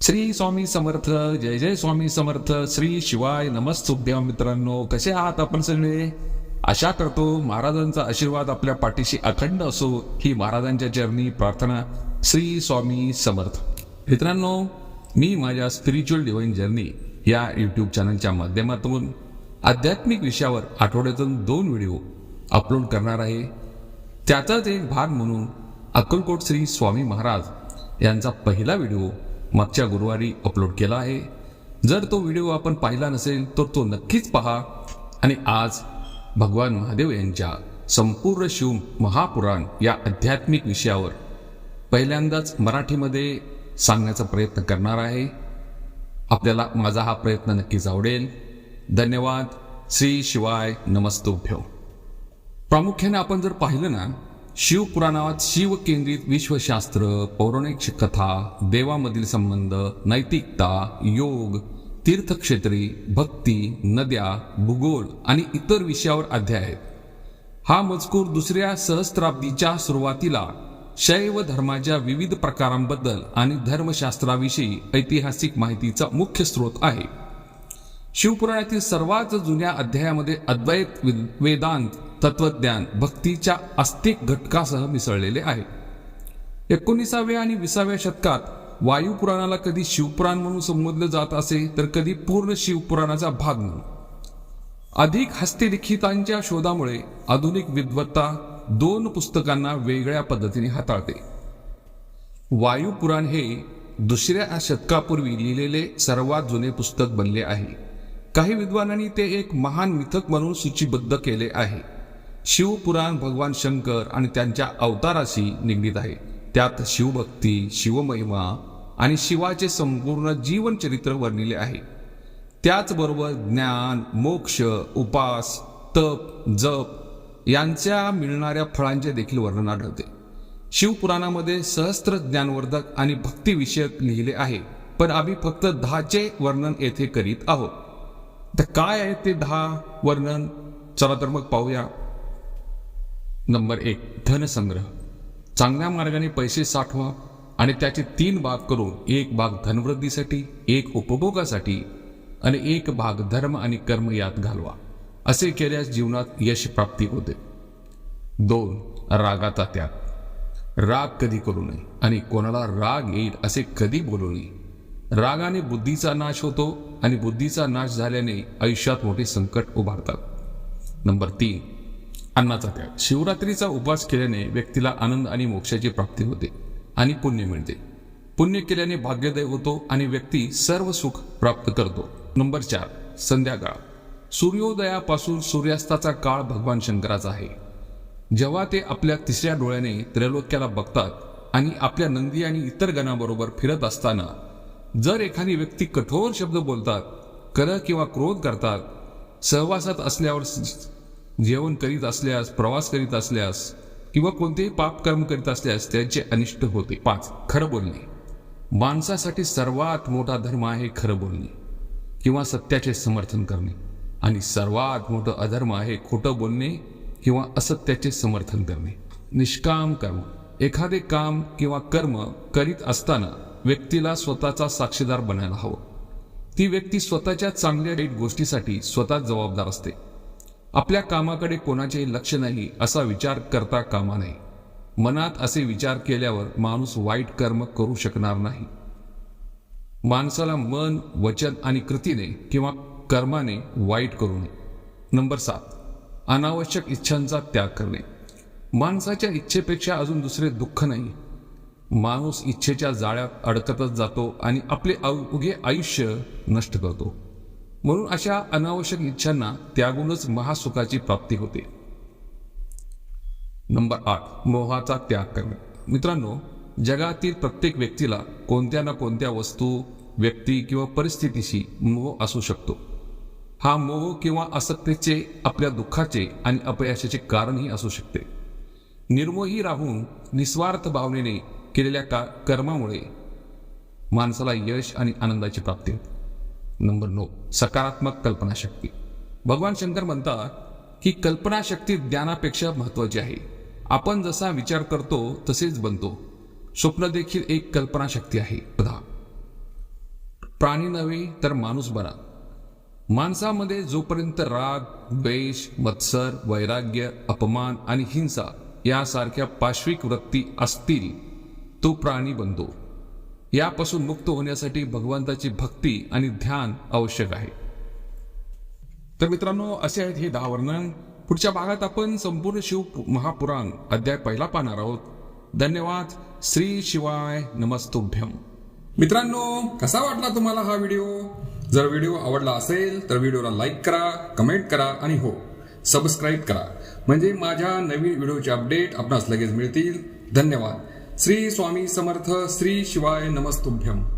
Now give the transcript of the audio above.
श्री स्वामी समर्थ. जय जय स्वामी समर्थ. श्री शिवाय नमस्तुभ्यं. मित्रांनो, कसे आहात आपण सगळे? आशा करतो महाराजांचा आशीर्वाद आपल्या पाठीशी अखंड असो ही महाराजांच्या चरणी प्रार्थना. श्री स्वामी समर्थ. मित्रांनो, मी माझ्या स्पिरिच्युअल डिवाइन जर्नी या यूट्यूब चॅनलच्या माध्यमातून आध्यात्मिक विषयावर आठवड्यातून 2 व्हिडिओ अपलोड करणार आहे. त्याचाच एक भाग म्हणून अक्कलकोट श्री स्वामी महाराज यांचा पहिला व्हिडिओ मागच्या गुरुवारी अपलोड केला आहे. जर तो व्हिडिओ आपण पाहिला नसेल तर तो नक्कीच पहा आणि आज भगवान महादेव यांच्या संपूर्ण शिव महापुराण या आध्यात्मिक विषयावर पहिल्यांदाच मराठीमध्ये सांगण्याचा प्रयत्न करणार आहे. आपल्याला माझा हा प्रयत्न नक्कीच आवडेल. धन्यवाद. श्री शिवाय नमस्तुभ्यो. प्रामुख्याने आपण जर पाहिलं ना, शिवपुराणात शिव केंद्रित विश्वशास्त्र, पौराणिक कथा, देवामधील संबंध, नैतिकता, योग, तीर्थक्षेत्री, भक्ती, नद्या, भूगोल आणि इतर विषयावर अध्याय आहेत. हा मजकूर दुसऱ्या सहस्त्राब्दीच्या सुरुवातीला शैव धर्माच्या विविध प्रकारांबद्दल आणि धर्मशास्त्राविषयी ऐतिहासिक माहितीचा मुख्य स्रोत आहे. शिवपुराणातील सर्वात जुन्या अध्यायामध्ये अद्वैत, वेदांत, तत्वज्ञान, भक्तीच्या आस्तिक घटकासह मिसळलेले आहे. 19व्या आणि 20व्या शतकात वायुपुराणाला कधी शिवपुराण म्हणून संबोधले जात असे तर कधी पूर्ण शिवपुराणाचा भाग म्हणून. अधिक हस्तलिखितांच्या शोधामुळे आधुनिक विद्वत्ता 2 पुस्तकांना वेगळ्या पद्धतीने हाताळते. वायुपुराण हे दुसऱ्या शतकापूर्वी लिहिलेले सर्वात जुने पुस्तक बनले आहे. काही विद्वानांनी ते एक महान मिथक म्हणून सूचीबद्ध केले आहे. शिवपुराण भगवान शंकर आणि त्यांच्या अवताराशी निगडीत आहे. त्यात शिवभक्ती, शिवमहिमा आणि शिवाचे संपूर्ण जीवनचरित्र वर्णिले आहे. त्याचबरोबर ज्ञान, मोक्ष, उपास, तप, जप यांच्या मिळणाऱ्या फळांचे देखील वर्णन आढळते. शिवपुराणामध्ये सहस्त्र ज्ञानवर्धक आणि भक्तिविषयक लिहिले आहे, पण आम्ही फक्त 10चे वर्णन येथे करीत आहोत. तर काय आहे ते 10 वर्णन? चला तर मग पाहूया. नंबर 1, धनसंग्रह. चांगल्या मार्गाने पैसे साठवा आणि त्याचे 3 भाग करून 1 भाग धनवृद्धीसाठी, 1 उपभोगासाठी आणि 1 भाग धर्म आणि कर्म यात घालवा. असे केल्यास जीवनात यश प्राप्ती होते. 2, रागाचा त्याग. राग कधी करू नये आणि कोणाला राग येईल असे कधी बोलू नये. रागाने बुद्धीचा नाश होतो आणि बुद्धीचा नाश झाल्याने आयुष्यात मोठे संकट उभारतात. नंबर 3, अन्नाचा त्याग. शिवरात्रीचा उपवास केल्याने व्यक्तीला आनंद आणि मोक्षाची प्राप्ती होते आणि पुण्य मिळते. पुण्य केल्याने भाग्योदय होतो आणि व्यक्ती सर्व सुख प्राप्त करतो. नंबर 4, संध्याकाळ. सूर्योदयापासून सूर्यास्ताचा काळ भगवान शंकराचा आहे. जेव्हा ते आपल्या 3ऱ्या डोळ्याने त्रैलोक्याला बघतात आणि आपल्या नंदी आणि इतर गणाबरोबर फिरत असताना जर एखादी व्यक्ती कठोर शब्द बोलतात, कलह किंवा क्रोध करतात, सहवासात असल्यावर, जेवण करीत असल्यास, प्रवास करीत असल्यास किंवा कोणतेही पापकर्म करीत असल्यास त्यांचे अनिष्ट होते. 5, खरं बोलणे. माणसासाठी सर्वात मोठा धर्म आहे खरं बोलणे किंवा सत्याचे समर्थन करणे आणि सर्वात मोठं अधर्म आहे खोटं बोलणे किंवा असत्याचे समर्थन करणे. निष्काम कर्म. एखादे काम किंवा कर्म करीत असताना व्यक्तीला स्वतःचा साक्षीदार बनायला हवं. ती व्यक्ती स्वतःच्या चांगल्या वाईट गोष्टीसाठी स्वतः जबाबदार असते. आपल्या कामाकडे कोणाचे लक्ष नाही असा विचार करता कामा नये. मनात असे विचार केल्यावर माणूस वाईट कर्म करू शकणार नाही. माणसाला मन, वचन आणि कृतीने किंवा कर्माने वाईट करू नये. नंबर 7, अनावश्यक इच्छांचा त्याग करणे. माणसाच्या इच्छेपेक्षा अजून दुसरे दुःख नाही. माणूस इच्छेच्या जाळ्यात अडकतच जातो आणि आपले अवघे आयुष्य नष्ट करतो. म्हणून अशा अनावश्यक इच्छांना त्यागूनच महासुखाची प्राप्ती होते. नंबर 8, मोहाचा त्याग करणे. मित्रांनो, जगातील प्रत्येक व्यक्तीला कोणत्या ना कोणत्या वस्तू, व्यक्ती किंवा परिस्थितीशी मोह असू शकतो. हा मोह किंवा आसक्तीचे आपल्या दुःखाचे आणि अपयशाचे कारणही असू शकते. निर्मोही राहून निस्वार्थ भावनेने केलेल्या कर्मामुळे माणसाला यश आणि आनंदाची प्राप्ती होते. नंबर 9, सकारात्मक कल्पनाशक्ती. भगवान शंकर म्हणतात की कल्पनाशक्ती ज्ञानापेक्षा महत्त्वाची आहे. आपण जसा विचार करतो तसेच बनतो. स्वप्न देखील एक कल्पनाशक्ती आहे. प्राणी नव्हे तर माणूस बना. माणसामध्ये जोपर्यंत राग, द्वेष, मत्सर, वैराग्य, अपमान आणि हिंसा यासारख्या पाशविक वृत्ती असतील तो प्राणी बनतो. यापासून मुक्त होण्यासाठी भगवंताची भक्ती आणि ध्यान आवश्यक आहे. तर मित्रांनो, असे आहेत हे 10 वर्णन. पुढच्या भागात आपण संपूर्ण शिव महापुराण अध्याय 1 पाहणार आहोत. धन्यवाद. श्री शिवाय नमस्तुभ्यम. मित्रांनो, कसा वाटला तुम्हाला हा व्हिडिओ? जर व्हिडिओ आवडला असेल तर व्हिडिओला लाईक करा, कमेंट करा आणि हो, सबस्क्राईब करा, म्हणजे माझ्या नवीन व्हिडिओचे अपडेट आपणास लगेच मिळतील. धन्यवाद. श्री स्वामी समर्थ. श्री शिवाय नमस्तुभ्यम.